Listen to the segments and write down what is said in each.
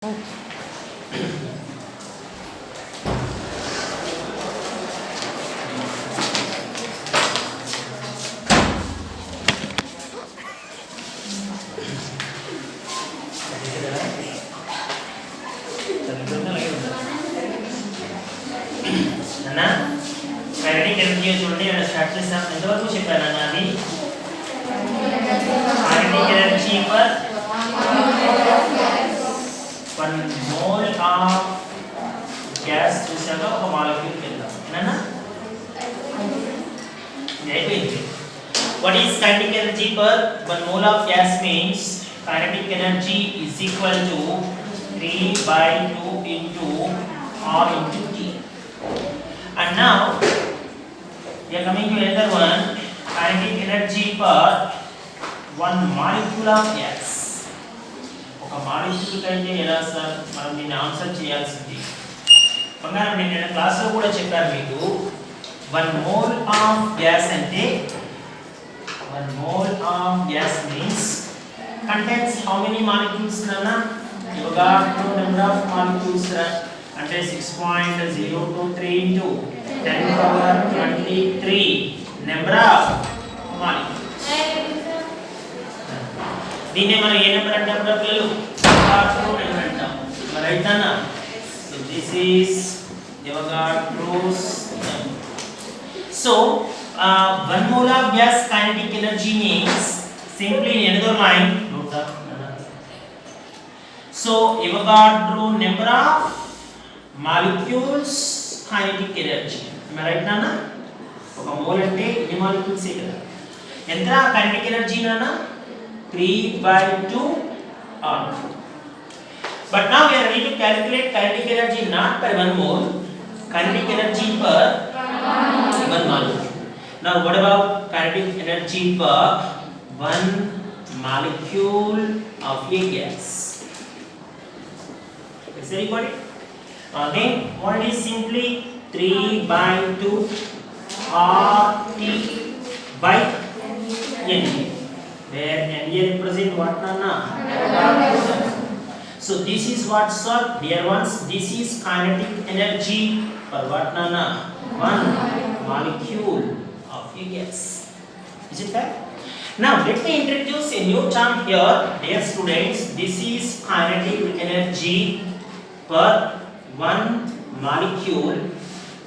kinetic energy చూడండి నేను start చేసాం ఎంతవరకు చెప్పాను అన్న అది kinetic energy per 1 mole of gas చూసాక ఒక మాలిక్యూల్ వెళ్దాం ఏనా అయిపోయింది. What is kinetic energy per 1 mole of gas means kinetic energy is equal to 3/2 into R into T. And now we are coming to another one, kinetic energy per 1 molecule of gas. ఒక molecule కంటే ఎలా sir మనం దీన్ని answer చేయాల్సింది బంగారం. నేను క్లాస్లో కూడా చెప్పాను మీకు 1 mole of gas అంటే 1 mole of gas means contains how many molecules nana? You got no number of molecules అంటే 6.023 into 10 power 23 number of molecules. దీన్నే మనం ఏ నెంబర్ అంటాం పిల్లలు? Avogadro నెంబర్ అంటాం. రైట్ అన్నా? So this is Avogadro's number. So 1 mole of gas kinetic energy means simply in another line note down. So Avogadro number of molecules kinetic energy. Am I right nana? ఒక mole అంటే ఎన్ని molecules కదా. ఎంత kinetic energy నానా? 3/2 R. But now we are ready to calculate kinetic energy not per 1 mole, kinetic energy per 1 molecule. Now what about kinetic energy per 1 molecule of a gas? Is anybody? Again, what is simply 3/2 RT by NA, where NA represent what nana? So this is what sir, dear ones, this is kinetic energy per what nana? 1 molecule of a gas. Is it that? Now let me introduce a new term here, dear students. This is kinetic energy per 1 molecule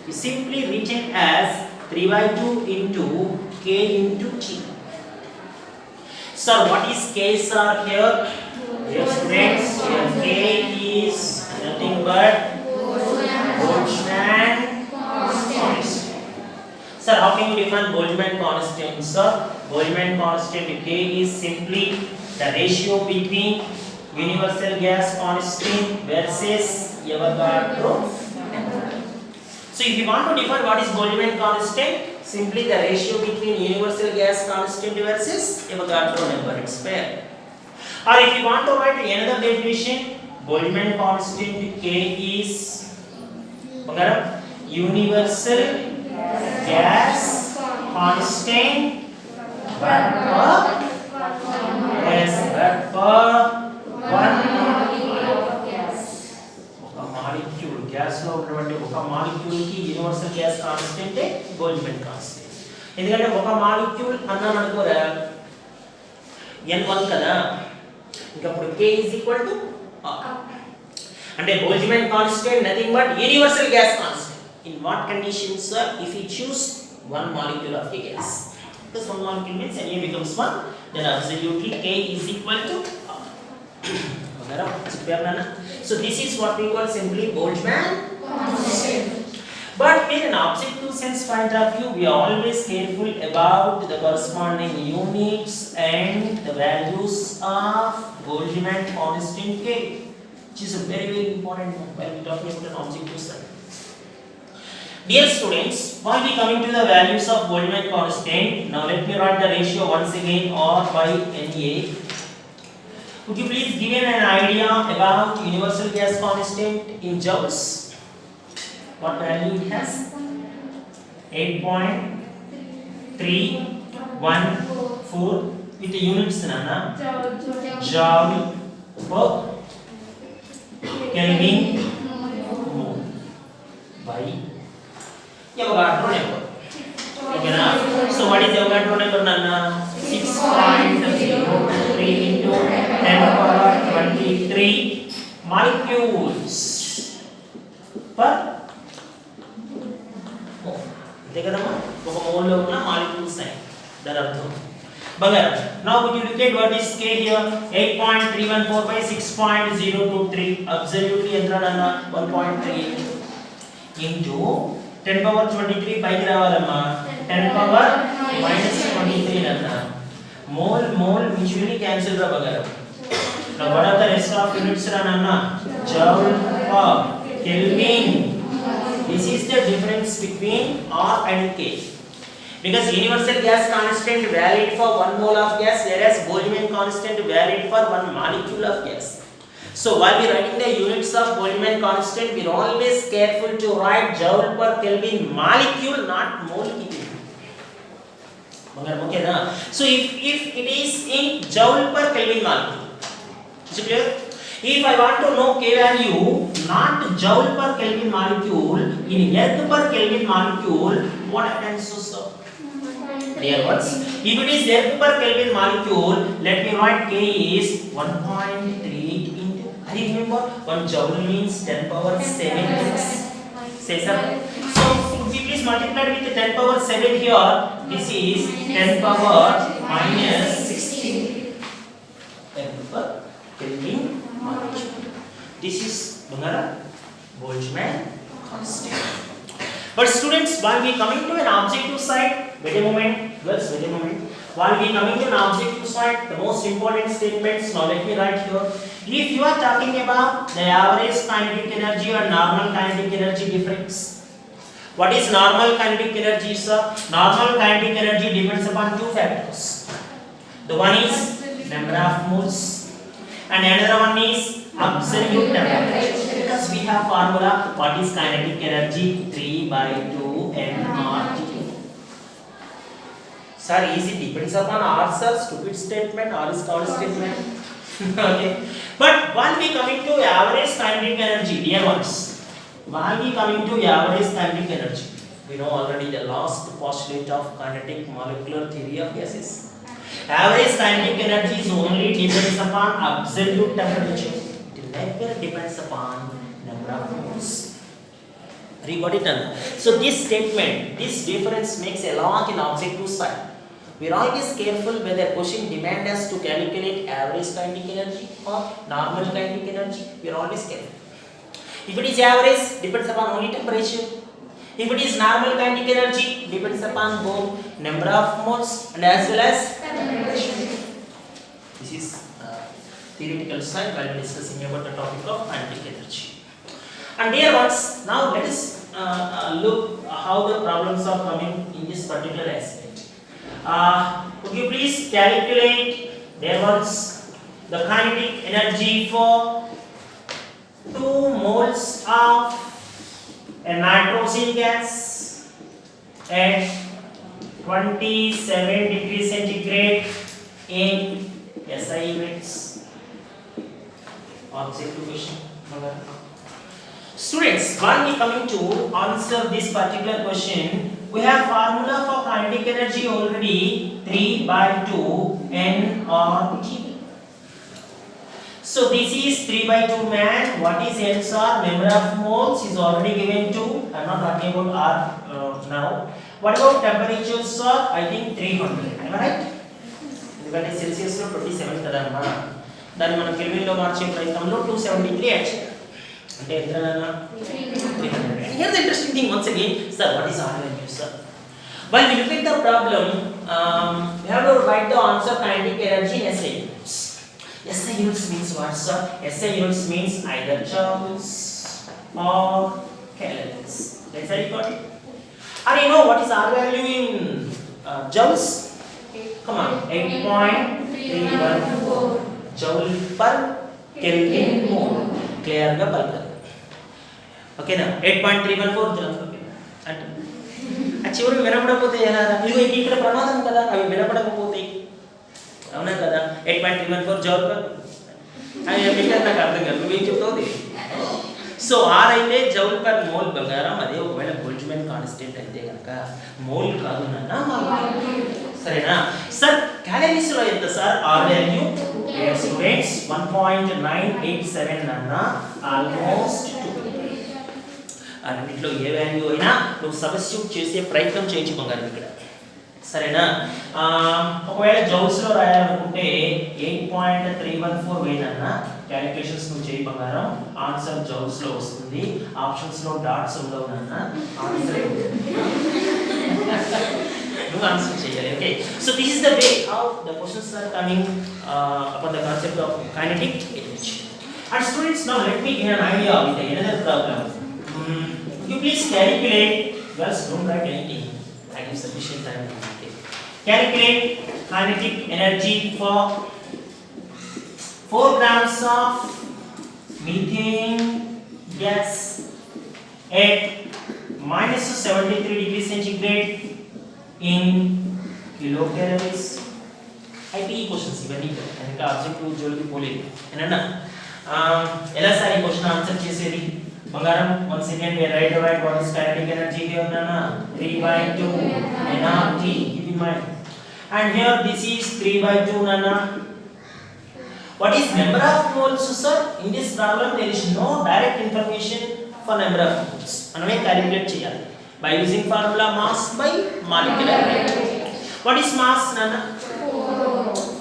is simply written as 3/2 into K into T. Sir, what is K sir here? Dear students, here K is nothing but Boltzmann constant. Sir, how can you define Boltzmann constant, sir? Boltzmann constant K is simply the ratio between universal gas constant versus Avogadro. So if you want to define what is Boltzmann constant, simply the ratio between universal gas constant versus Avogadro number, it's fair. Or if you want to write another definition, Boltzmann constant K is universal gas constant but per 1 molecule gas లో ఉన్నటువంటి ఒక molecule కి universal gas constant Boltzmann constant. ఎందుకంటే ఒక molecule అన్నాను అనుకోరా n1 కదా, ఇంకా ఇప్పుడు k is equal to r అంటే Boltzmann constant nothing but universal gas constant. In what conditions sir? If you choose one molecule of a gas, because one molecule means Na becomes 1, then absolutely k is equal to r. So this is what we call simply Boltzmann constant. But in an objective sense point of view, we are always careful about the corresponding units and the values of Boltzmann constant K, which is a very important when we talking about an objective sense. Dear students, while we coming to the values of Boltzmann constant, now let me write the ratio once again R by Na. Would you please give an idea about universal gas constant in joules? What value it has? 8.314 with the units nana joule per Kelvin mole by Avogadro number. Okay na? So what is Avogadro number nanna? 6.023 into 10 power 23 molecules per देखा ఒక mole లో ఉన్న molecules అయి దాని అర్థం బంగారం. Now when you look at what is K here, 8.314 by 6.023 absolutely ఎంతనన్నా 1.38 into 10 power 23 పైకి రావాలమ్మా 10 power minus 23 అన్నా మోల్ mutually cancel రా బంగారం. Now what are the rest of units రా నాన్న? joule per kelvin. This is the difference between R and K. Because universal gas constant valid for 1 mole of gas, whereas Boltzmann constant valid for 1 molecule of gas. So while we writing the units of Boltzmann constant, we are always careful to write joule per Kelvin molecule, not mole Kelvin. Okay na? So if it is in joule per Kelvin molecule, is it clear? If I want to know K value, not joule per Kelvin molecule, in earth per Kelvin molecule, what I can do, sir? Dear ones, if it is earth per Kelvin molecule, let me write K is 1.3 into, I remember 1 joule means 10 power 7. Say sir. So if you please multiply with 10 power 7 here, this is 10 power minus 16 earth per Kelvin molecule. This is Boltzmann constant. But students, while we coming to an objective side, wait a moment. While we coming to an objective side, the most important statements. Now let me write here. If you are talking about the average kinetic energy or normal kinetic energy difference, what is normal kinetic energy, sir? Normal kinetic energy depends upon two factors. The one is number of moles, and another one is absolute temperature. Because we have formula, what is kinetic energy? 3/2 nRT. Sir, is it depends upon R, sir? Stupid statement. R is called statement. Okay. But while we coming to average kinetic energy, dear ones, while we coming to average kinetic energy, we know already the last postulate of kinetic molecular theory of gases. Average kinetic energy is only depends upon absolute temperature. It never depends upon number of moles. You got it? So this statement, this difference makes a lot in objective side. We are always careful whether question demand us to calculate average kinetic energy or normal kinetic energy. We are always careful. If it is average, depends upon only temperature. If it is normal kinetic energy, depends upon both number of moles and as well as temperature. This is theoretical side while discussing about the topic of kinetic energy. And dear ones, now let us look how the problems are coming in this particular aspect. Could you please calculate, dear ones, the kinetic energy for 2 moles of a nitrogen gas at 27 degrees centigrade in SI units? Objective question. Students, while we coming to answer this particular question, we have formula for kinetic energy already, 3/2 nRT. So this is 3/2 man. What is NR? Number of moles is already given to. I am not talking about R now. What about temperature, sir? I think 300. Am I right? ఎందుకంటే Celsius లో 27 కదమ్మా, దాన్ని మనం kelvin లో మార్చే ప్రయత్నంలో 273 add చేయాలి. అంటే ఎంతనా 300. And here's the interesting thing once again, sir, what is R value, sir? While we look at the problem, we have to write the answer kinetic energy in SI units. SI units means what, sir? SI units means either joules or kelvins. That's how you got it. And you know what is R value in joules? Come on, 8.314 joule per Kelvin mole. Clear ga balka. Okay na, 8.314 joule per Kelvin. అంటే చివరికి వినపడకపోతే ఎలా? ఇదిగో ఇక్కడ ప్రమాదం కదా, అవి వినపడకపోతాయి. అవునా కదా? 8.314 జౌల్ పర్. అది మీకు నాకు అర్థం కాదు, నువ్వేం చెప్తావు? సో ఆర్ అయితే జౌల్ పర్ మోల్ బంగారం, అదే ఒకవేళ బోల్ట్జ్మాన్ కాన్స్టెంట్ అయితే కనుక మోల్ కాదు నాన్న, సరేనా సార్? క్యాలరీస్ లో ఎంత సార్ ఆర్ వాల్యూ? స్టూడెంట్స్ 1.987 నాన్న, ఆల్మోస్ట్ అన్నిట్లో ఏ వాల్యూ అయినా నువ్వు సబ్స్టిట్యూట్ చేసే ప్రయత్నం చేయొచ్చు బంగారం ఇక్కడ, సరేనా? ఒకవేళ జౌల్స్ లో రాయాలనుకుంటే 8.314 వేయనన్నా క్యాలిక్యులేషన్స్ నువ్వు చేయి బంగారం, ఆన్సర్ జౌల్స్ లో వస్తుంది. ఆప్షన్స్ లో డాట్స్ ఉండవు నాన్న, ఆన్సర్ నువ్వు ఆన్సర్ చేయాలి. Okay, so this is the way how the questions are coming upon the concept of kinetic energy. And students, now let me give an idea with another problem. You please calculate, girls don't write anything, I give sufficient time. Calculate kinetic energy for 4 grams of methane gas at minus 73 degrees centigrade in kilocalories. IPE questions ఇవన్నీ ఇంకా objective జోలికి పోలేదు ఏనన్నా. ఎలా sir ఈ question answer చేసేది బంగారం? One second we write what is kinetic energy here nana, 3/2 nRT, keep in mind. And here this is 3/2 nana. What is number of moles sir? In this problem there is no direct information for number of moles. మనమే calculate చేయాలి by using formula mass by molecular weight. What is mass nana?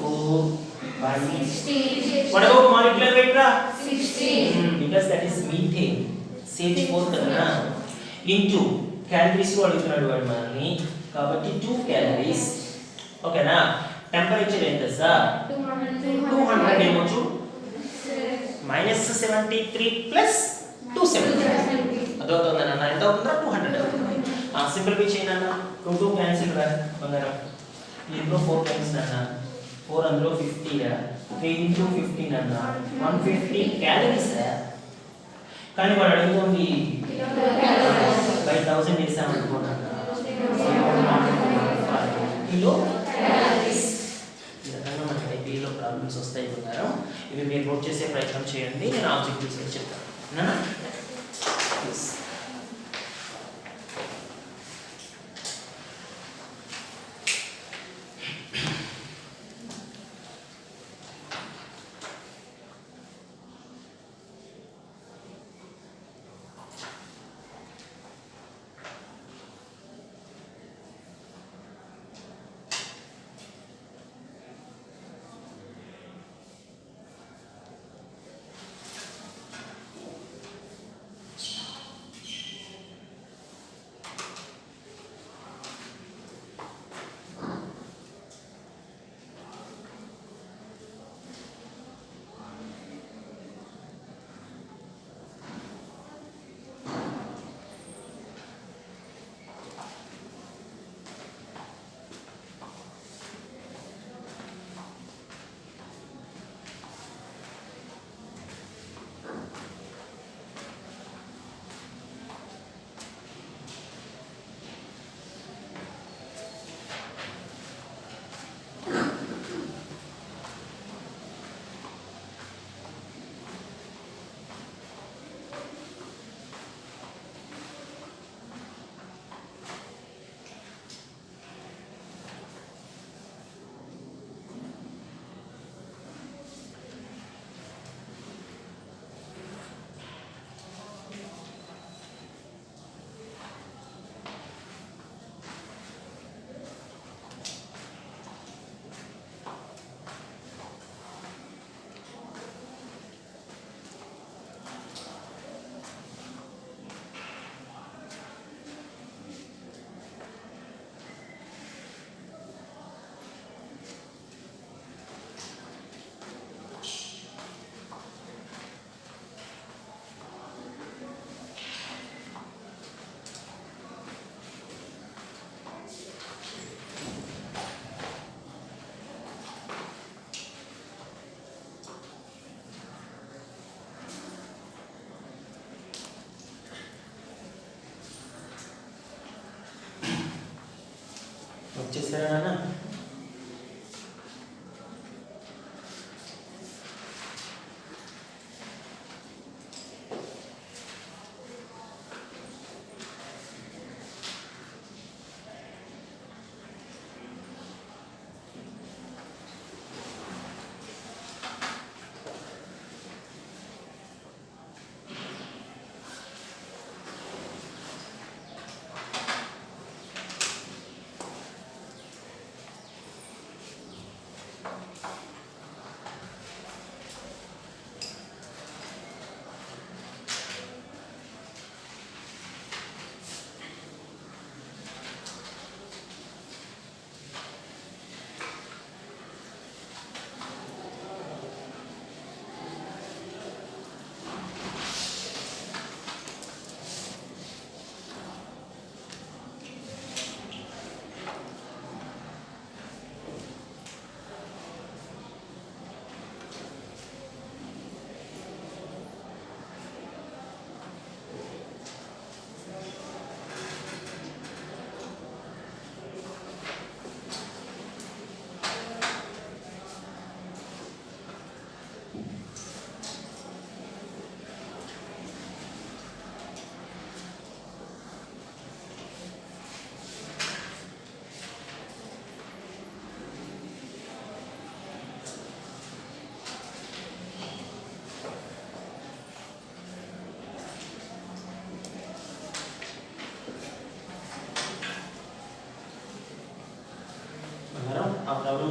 4/16. What about molecular weight ra? 16. Because that is methane, CH4 కదా, into calories లో అడుగుతున్నాడు వాడు మనల్ని కాబట్టి 2 calories. ఓకేనా? Temperature ఎంత సార్? 200 ఏమో చూ, -73 ప్లస్ 270 అదవుతుంది అన్న. ఎంత అవుతుందా? 200 అవుతుంది. సింప్లిఫై చేయను అన్న, 2 క్యాన్సిల్ రా బంగారం. ఇందులో 4 టైమ్స్ అన్న, 4 అందులో 50 రా, 3 into 15 అన్న, 150 క్యాలరీస్ రా. కానీ వాడు అడుగుతుంది 5000 వేసామనుకోండి అన్న, కిలో క్యాలరీస్. ఈ రకంగా మనకి ఐపీలో ప్రాబ్లమ్స్ వస్తాయి బంగారం. ఇవి మీరు నోట్ చేసే ప్రయత్నం చేయండి, నేను ఆబ్జెక్టివ్స్ చెప్తాను. వచ్చేసారా నాన్న?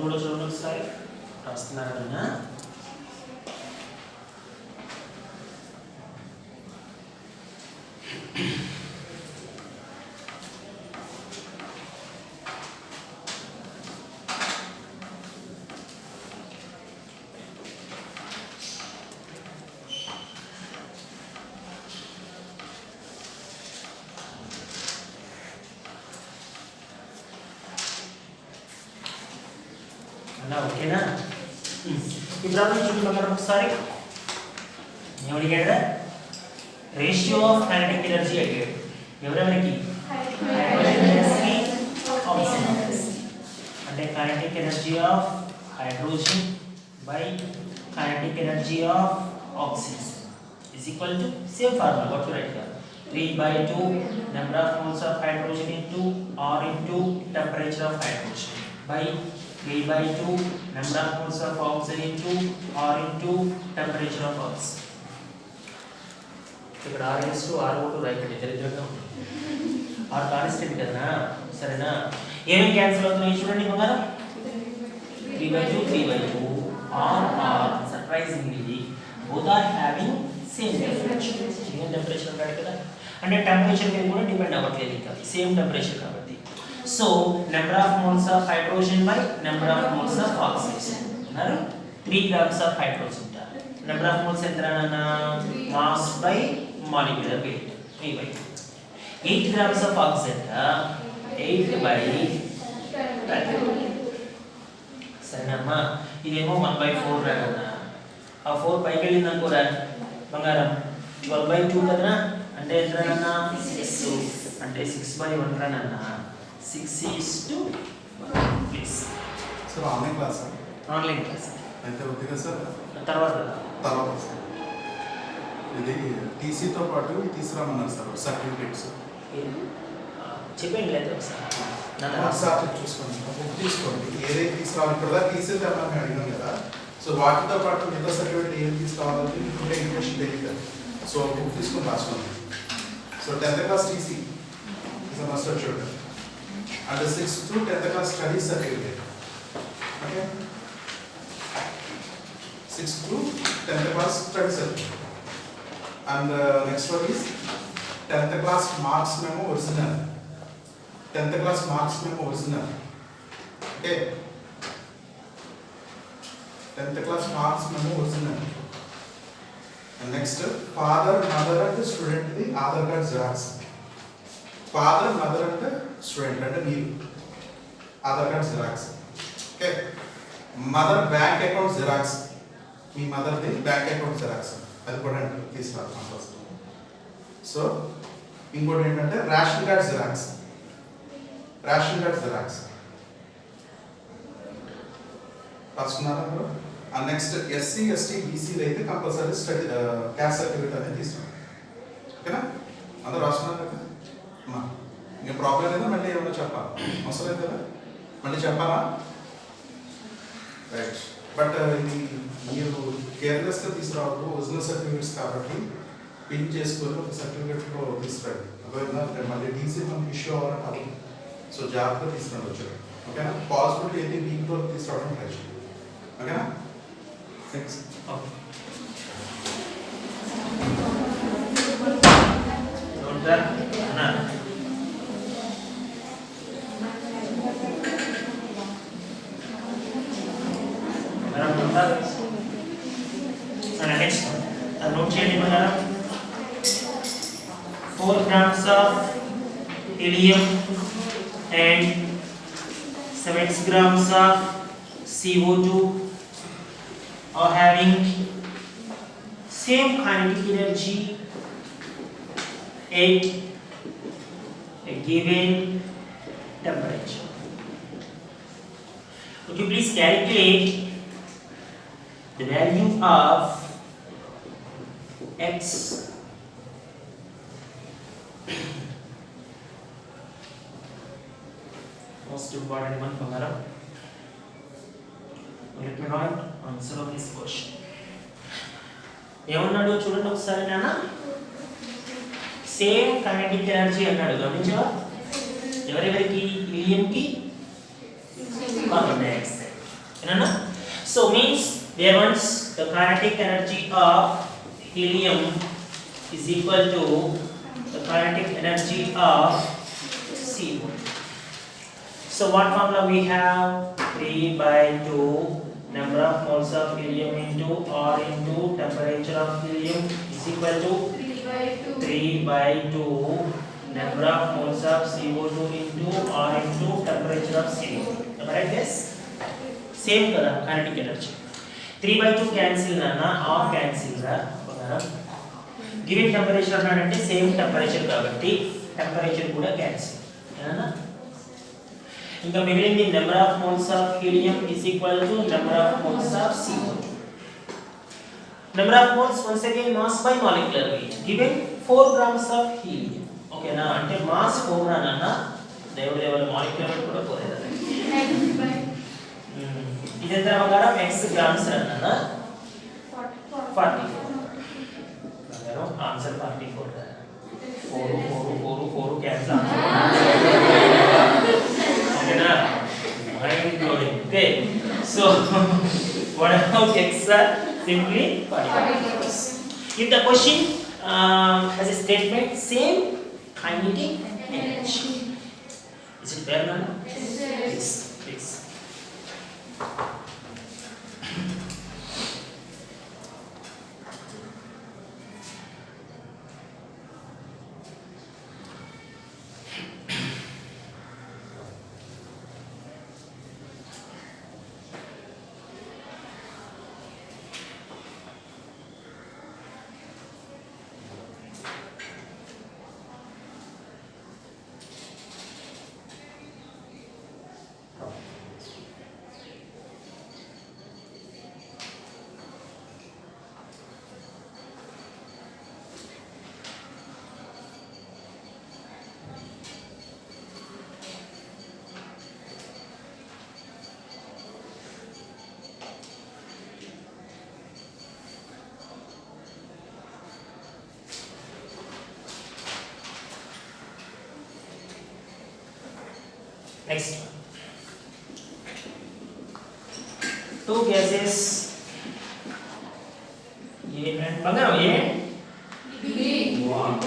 కూడా చూడండి ఒకసారి రాస్తున్నారా ఓకేనా ఇప్పుడు చూడండి ఒకసారి ఏమడిగాడు రేషియో ఆఫ్ కైనెటిక్ ఎనర్జీ అడిగాడు ఎవరెవరికి అంటే kinetic energy of hydrogen by kinetic energy of oxygen is equal to same formula what you write here 3/2 number of moles of hydrogen into R into temperature of hydrogen by 3/2 number of moles of oxygen into R into temperature of oxygen. ఇక్కడ R is to R0 right దరిద్రంగా ఉంది R constant కదా సరేనా ఏమేం cancel అవుతున్నాయి చూడండి బంగారం 3/2 3/2 R surprisingly both are having same temperature కాదు కదా అంటే టెంపరేచర్ మీద కూడా డిపెండ్ అవ్వట్లేదు ఇంకా సేమ్ టెంపరేచర్ కాబట్టి so number of moles of hydrogen by number of moles of oxygen అన్నారు 3 grams of hydrogen number of moles ఎంత అన్నా mass by molecular weight 3/2 8 grams of oxygen 8/10 సరేనమ్మా ఇదేమో 1/4 రాగన్నా ఆ 4 పైకి వెళ్ళింది అనుకోరా బంగారం 12/2 కదనా అంటే ఎంతనా 6 అంటే 6/1 రానన్నా 6:1 please sir online class online class అయితే ఉంది కదా సార్ తర్వాత సార్ ఇది టీసీతో పాటు తీసుకురామన్నారు సార్ సర్టిఫికేట్స్ చెప్పండి లేదు ఒకసారి చూసుకోండి బుక్ తీసుకోండి ఏదైతే తీసుకురావాలి ఇప్పుడు టీసీ తెమ్మని అడిగాం కదా సో వాటితో పాటు మిగతా సర్టిఫికేట్ ఏం తీసుకురావాలని ఇంకొక ఇన్ఫర్మేషన్ తెలియదు సో బుక్ తీసుకొని రాసుకోండి so 10th class TC is must చూడండి and 6th to 10th class study certificate. Okay. 6th to 10th class study certificate. And next one is 10th class marks memo original. 10th class marks memo original. Okay. 10th class marks memo original. And next, father, mother and student the Aadhaar card xerox. Father, mother and student and మీరు Aadhaar card xerox. Okay. Mother bank account xerox. Me mother the bank account xerox. అది కూడా తీసుకురావాలి first. So ఇంకోటి ఏంటంటే ration card xerox. Ration card xerox. రాసుకున్నారా మీరు? And next SC ST బీసీలు అయితే compulsory study caste certificate అనేది తీసుకున్నాం. ఓకేనా? అందరూ రాసుకున్నారు కదా? ఇంకా ప్రాబ్లం లేదా మళ్ళీ ఏమన్నా చెప్పాలి అవసరం లేదు కదా మళ్ళీ చెప్పాలా రైట్ బట్ ఇది మీరు కేర్లెస్గా తీసుకురావద్దు ఒరిజినల్ సర్టిఫికేట్స్ కాబట్టి పిన్ చేసుకొని ఒక సర్టిఫికేట్లో తీసుకురండి అర్థమైందా మళ్ళీ డీసీ మనకి ఇష్యూ అవ్వాలంటే అది సో జాగ్రత్తగా తీసుకుని వచ్చారు ఓకేనా పాసిబిలిటీ అయితే వీక్లో తీసుకురావడం ట్రై చేయండి ఓకేనా థ్యాంక్స్ next note చేయండి మనం 4 grams of helium and 7 grams of CO2 are having same kinetic energy at a given temperature. Would you please calculate the value of x most important one Bangara. Let me write answer of this question. ఏమన్నాడు చూడండి ఒకసారి నాన్న same kinetic energy అన్నాడు గమనించావా ఎవరెవరికి helium కి carbon dioxide So means there once the kinetic energy of helium is equal to the kinetic energy of CO. So what formula we have? 3 by 2 number of moles of helium into R into temperature of helium is equal to 3 by 2 number of moles of CO2 into R into temperature of CO2. Am I right? Yes? Same kada kinetic energy. 3 by 2 cancel nana, R cancel ra. Given temperature annante same temperature kabatti temperature kuda cancel. Inga మిగిలింది number of moles of helium is equal to number of moles of CO2. Number of moles once again mass by molecular weight. Given 4 grams of helium. Okay na, ante mass 4 na nana, level molecular weight kuda 4 hai. ಇದೆಂತರ ಪ್ರಕಾರ x grams ನನ್ನ 44 ಅದರ answer 44 4 cancel ಓಕೆನಾ mind blowing okay so what about x simply 44 if the question has a statement same kinetic energy is it fair man yes please next one. Two gases A and Bangaram A B. Wow.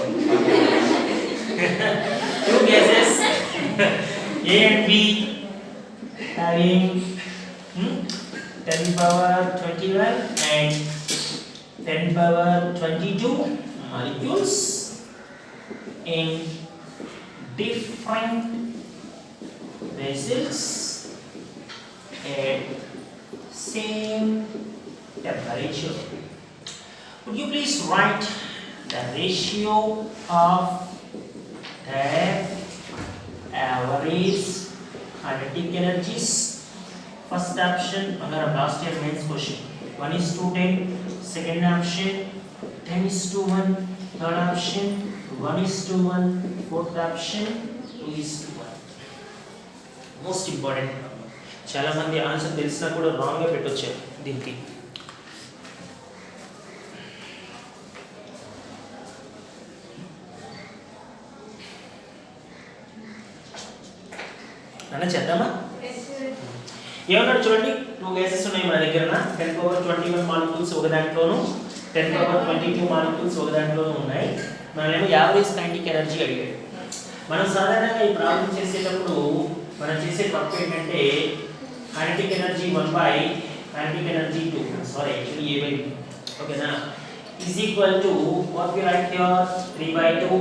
Two gases A and B having 10 power 21 and 10 power 22 molecules in different vessels at same temperature. Would you please write the ratio of the average kinetic energies? First option, agar last year mains question, 1:10. Second option, 10:1. Third option, 1:1. Fourth option, 2:1. Most important problem. చాలా మంది answer తెలిసినా కూడా wrong గా పెట్టొచ్చారు దీనికి. అన్న చేద్దామా? ఏమన్నాడు చూడండి, 2 గ్యాసెస్ ఉన్నాయి మన దగ్గర. 10 పవర్ 21 మాలిక్యూల్స్ ఒక దాంట్లోను, 10 పవర్ 22 మాలిక్యూల్స్ ఒక దాంట్లోనూ ఉన్నాయి. మనమేమో యావరేజ్ కైనెటిక్ ఎనర్జీ అడిగాడు. మనం సాధారణంగా ఈ ప్రాబ్లం చేసేటప్పుడు మనం చేసే తప్పు ఏంటంటే kinetic energy 1 by kinetic energy 2, sorry actually A by B, ఓకేనా, is equal to what we write here 3 by 2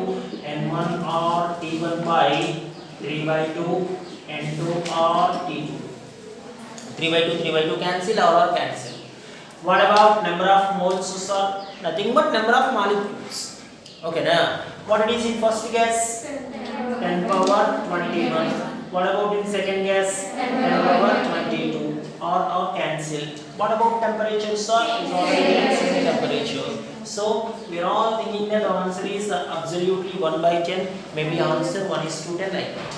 n1 or t1 by 3 by 2 n2 or t2. 3 by 2 cancel or cancel. What about number of moles? So nothing but number of molecules. Okay na, what it is in first gas? 10 power 21. What about in second gas? 10 power 22 or cancel. What about temperature? So is already cancel temperature. So we are all thinking that the answer is absolutely 1 by 10. Maybe answer 1:10 like that.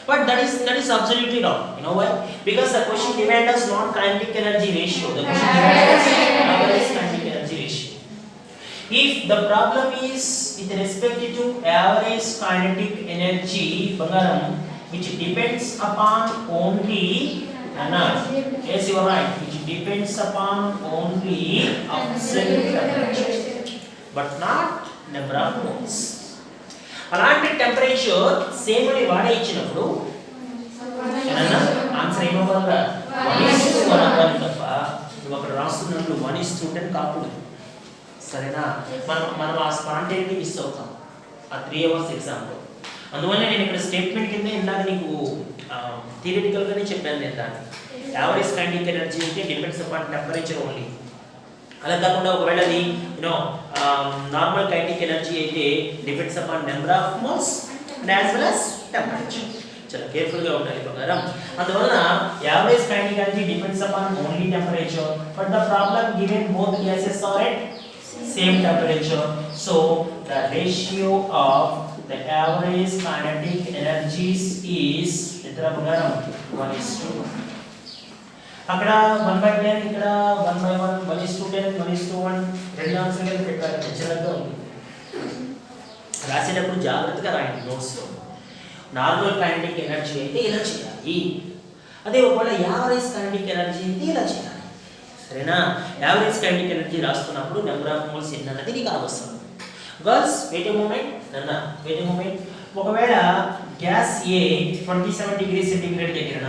But that is absolutely wrong. You know why? Because the question demands us not kinetic energy ratio. The question demands us average kinetic energy ratio. If the problem is with respect to average kinetic energy, Bangaram, which depends upon only Anna, yes, you are right. It depends upon only absolute temperature, but not number of moles. అలాంటి temperature same అని వాడే ఇచ్చినప్పుడు answer ఏమవ్వాలిరా 1:1 అవ్వాలి తప్ప నువ్వు అక్కడ రాస్తున్నట్లు 1:10 కాకూడదు. సరేనా? మనం ఆ స్పాంటేనిటీ మిస్ అవుతాం ఆ 3 అవర్స్ ఎగ్జామ్లో. అందువల్ల నేను ఇక్కడ స్టేట్మెంట్ కింద ఇందాక నీకు థియరిటికల్గానే చెప్పాను నేను దాన్ని. యావరేజ్ కైనెటిక్ ఎనర్జీ అంటే డిపెండ్స్ అపాన్ టెంపరేచర్ ఓన్లీ. అలా కాకుండా ఒకవేళ అది నార్మల్ కైనెటిక్ ఎనర్జీ అయితే depends upon number of moles and as well as temperature. చాలా కేర్ఫుల్గా ఉండాలి బంగారం. అందువలన average kinetic energy depends upon only temperature, but the problem given both gases are at same temperature, so the ratio of the average kinetic energies is entra bagaram 1:1. అక్కడ 1/10 ఇక్కడ 1/1 1:10 1:1 రెండు ఆన్సర్లు పెట్టాలి. ఖచ్చితంగా ఉంది. రాసేటప్పుడు జాగ్రత్తగా రాయండి నోట్స్ లో. నార్మల్ కైనెటిక్ ఎనర్జీ అయితే ఇలా చేయాలి, అదే ఒకవేళ యావరేజ్ కైనెటిక్ ఎనర్జీ అయితే ఇలా చేయాలి. సరేనా? యావరేజ్ కైనెటిక్ ఎనర్జీ రాస్తున్నప్పుడు నెంబర్ ఆఫ్ మోల్స్ ఎన్ని అన్నది నీకు అవసరం. గర్ల్స్ వెయిట్ ఏ మూమెంట్ నన్న వెయిట్ ఏ మూమెంట్. ఒకవేళ గ్యాస్ ఏ 27 డిగ్రీ సెంటీగ్రేడ్ దగ్గరన,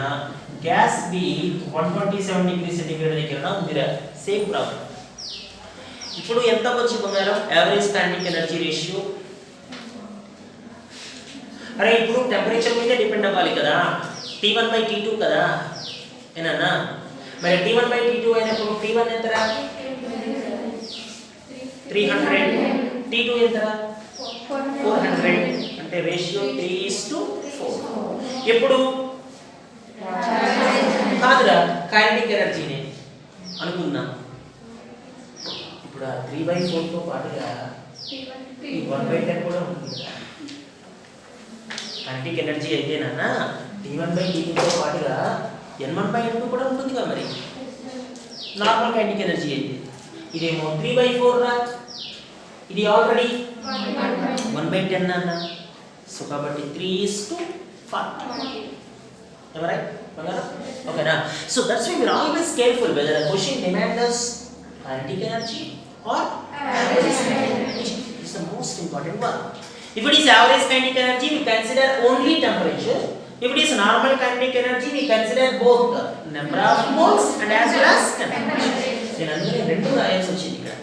గ్యాస్ బి 127 డిగ్రీ సెంటీగ్రేడ్ దగ్గరన ఉందిరా, సేమ్ ప్రాబ్లం. ఇప్పుడు ఎంత వచ్చి బంగారం యావరేజ్ కైనెటిక్ ఎనర్జీ రేషియో? అరే ఇప్పుడు టెంపరేచర్ మీద డిపెండ్ అవ్వాలి కదా, T1/T2 కదా ఏనన్నా. మరి T1/T2 అయినప్పుడు T1 ఎంతరా 300, T2 ఎంతరా 400, అంటే రేషియో 3:4. ఎప్పుడు కాదురా కైనెటిక్ ఎనర్జీని అనుకుందాం. ఇప్పుడు ఆ 3/4తో పాటుగా ఈ 1/10 కూడా ఉంటుంది. కైనెటిక్ ఎనర్జీ అయితేనా T1/T2తో పాటుగా N1/N2 కూడా ఉంటుంది కదా. మరి నార్మల్ కైనెటిక్ ఎనర్జీ అయితే ఇదేమో 3/4 రా, ఇది ఆల్రెడీ 1/10 అన్న. సో కాబట్టి 3:40. రైట్ బంగారం? ఓకేనా? So that's why we're always careful whether the question demands us kinetic energy or average kinetic energy. It's the most important one. If it is average kinetic energy, we consider only temperature. If it is normal kinetic energy, we consider both the number of moles and as well as temperature. నేను అందుకని రెండు రాయాల్సి వచ్చింది ఇక్కడ.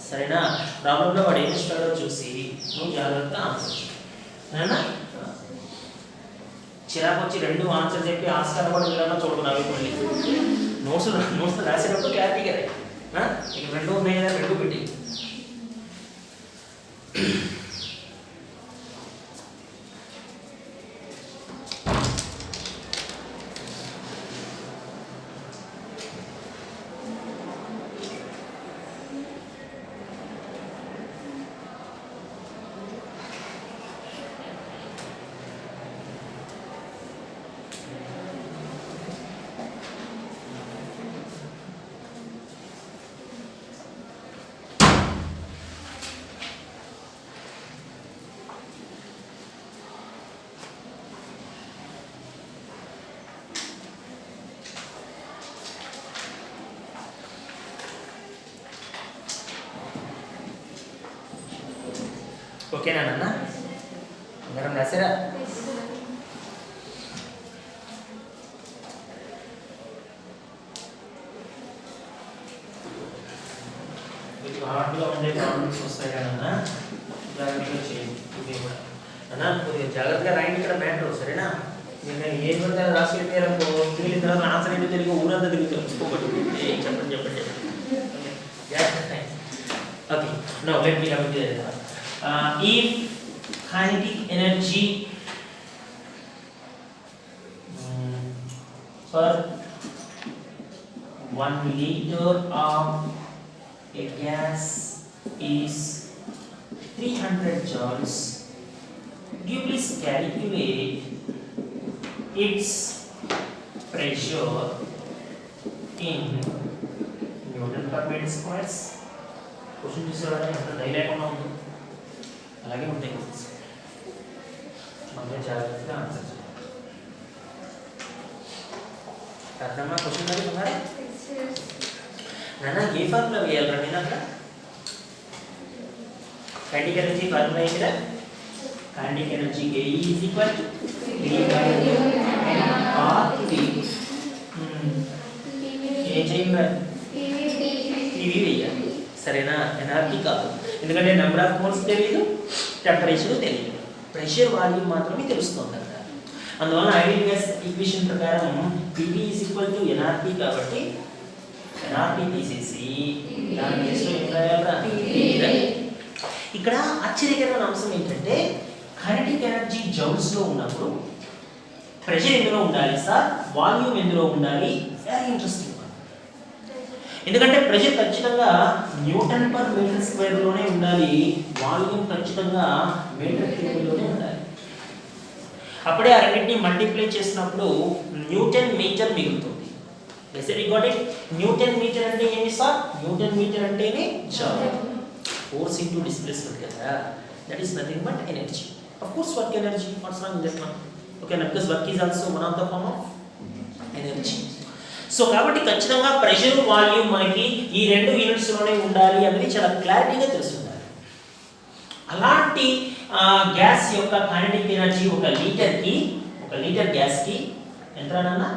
సరేనా? ప్రాబ్లంలో వాడు ఏం ఇస్తాడో చూసి నువ్వు జాగ్రత్తగా ఆన్సర్ చేయాలి. చిరాకు వచ్చి రెండు ఆన్సర్ చెప్పి ఆస్కారం కూడా విధానం చూడకుండా కొన్ని నోట్స్ రాసేటప్పుడు క్లారిటీగా రాయి. ఇక రెండు ఉన్నాయి కదా, రెండు పెట్టి ఓకేనా నాన్న? అందరం రాసారా? హార్డ్గా ఉండే ప్రాబ్లమ్స్ వస్తాయి కదన్నా, జాగ్రత్తగా చేయండి. ఇది కూడా అన్నా కొద్దిగా జాగ్రత్తగా రాయండి ఇక్కడ మ్యాటర్. సరేనా? నేను ఏం పడితే రాసి పెట్టారనుకో, తిరిగిన తర్వాత ఆన్సర్ ఏంటో తిరిగి ఊరంతా తిరిగి తెలుసుకోబట్టి చెప్పండి. Okay, now let me come to this. If kinetic energy for 1 liter of a gas is 300 joules, do you please calculate its pressure in Newton per meter squares? Question చూసేవాళ్ళ ఎంత ధైర్యంగా ఉంది, అలాగే ఉంటాయి క్వశ్చన్స్. మనం జాగ్రత్తగా ఆన్సర్ చేయాలి. అర్థమా question అది బంగారం నాన్న ఏ ఫార్ములా వేయాలి నేను అక్కడ కైనెటిక్ ఎనర్జీ ఫార్ములా ఏంటి kinetic energy A is equal to V/RT ఏం చేయండి PV వేయాలి సరేనా ఎనర్జీ కాదు ఎందుకంటే నెంబర్ ఆఫ్ మోల్స్ తెలియదు టెంపరేచర్ తెలియదు ప్రెషర్ వాల్యూమ్ మాత్రమే తెలుస్తుంది అక్కడ అందువల్ల ఐడియల్ గ్యాస్ ఈక్వేషన్ ప్రకారం PV nRT కాబట్టి nRT తీసేసి దాని ప్లేస్లో ఏం రాయాలరా ఇక్కడ ఆశ్చర్యకరమైన అంశం ఏంటంటే కైనెటిక్ ఎనర్జీ జౌల్స్లో ఉన్నప్పుడు ప్రెషర్ ఎందులో ఉండాలి సార్ వాల్యూమ్ ఎందులో ఉండాలి వెరీ ఇంట్రెస్టింగ్ ఎందుకంటే ప్రెషర్ ఖచ్చితంగా న్యూటన్ పర్ మీటర్ స్క్వేర్ లోనే ఉండాలి వాల్యూమ్ ఖచ్చితంగా మీటర్ క్యూబ్లోనే ఉండాలి అప్పుడే ఆ రెండింటిని మల్టిప్లై చేసినప్పుడు న్యూటన్ మీటర్ మిగులుతుంది న్యూటన్ మీటర్ అంటే ఏంటి సార్ న్యూటన్ మీటర్ అంటేనే జౌల్ ఫోర్స్ ఇంటూ డిస్ప్లేస్మెంట్ కదా that is nothing but energy of course work energy what's wrong that one ఓకేనా because work is also one of the form of energy so కాబట్టి ఖచ్చితంగా pressure volume మనకి ఈ రెండు units లోనే ఉండాలి అనేది చాలా క్లారిటీగా తెలుస్తుంది అలాంటి గ్యాస్ యొక్క కైనెటిక్ ఎనర్జీ ఒక లీటర్ గ్యాస్ కి ఎంత రానన్నా